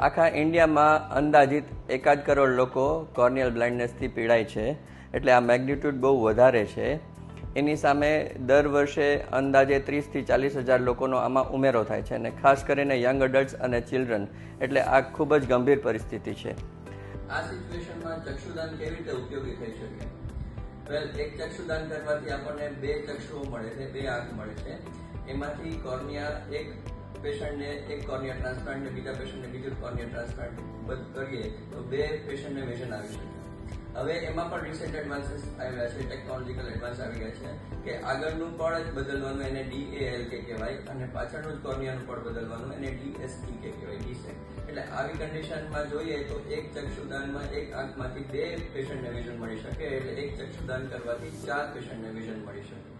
આખા ઇન્ડિયામાં અંદાજિત 1 કરોડ લોકો કોર્નિયલ બ્લાઇન્ડનેસથી પીડાય છે, એટલે આ મેગ્નિટ્યુડ બહુ વધારે છે. એની સામે દર વર્ષે અંદાજે 30,000 થી 40,000 લોકોનો આમાં ઉમેરો થાય છે, અને ખાસ કરીને યંગ એડલ્ટ્સ અને ચિલ્ડ્રન, એટલે આ ખૂબ જ ગંભીર પરિસ્થિતિ છે. આ સિચ્યુએશનમાં ચક્ષુદાન કેવી રીતે ઉપયોગી થઈ શકે? એક ચક્ષુદાન કરવાથી આપણને 2 ચક્ષુઓ મળે છે, 2 આંખ મળે છે. એમાંથી કોર્નિયા એક પેશન્ટને એક કોર્નિયા ટ્રાન્સપ્લાન્ટ ને બીજા પેશન્ટને બીજું કોર્નિયા ટ્રાન્સપ્લાન્ટ કરીએ તો 2 પેશન્ટને વિઝન આવી શકે. હવે એમાં પણ રિસેન્ટ એડવાન્સીસ આવ્યા છે, ટેકનોલોજીકલ એડવાન્સ આવી ગયા છે કે આગળનું પડ જ બદલવાનું એને DALK કહેવાય, અને પાછળનું જ કોર્નિયાનું પડ બદલવાનું એને DSEK કહેવાય, DSEK. એટલે આવી કન્ડિશનમાં જોઈએ તો એક ચક્ષુદાનમાં એક આંખમાંથી 2 પેશન્ટને વિઝન મળી શકે, એટલે એક ચક્ષુદાન કરવાથી 4 પેશન્ટને વિઝન મળી શકે.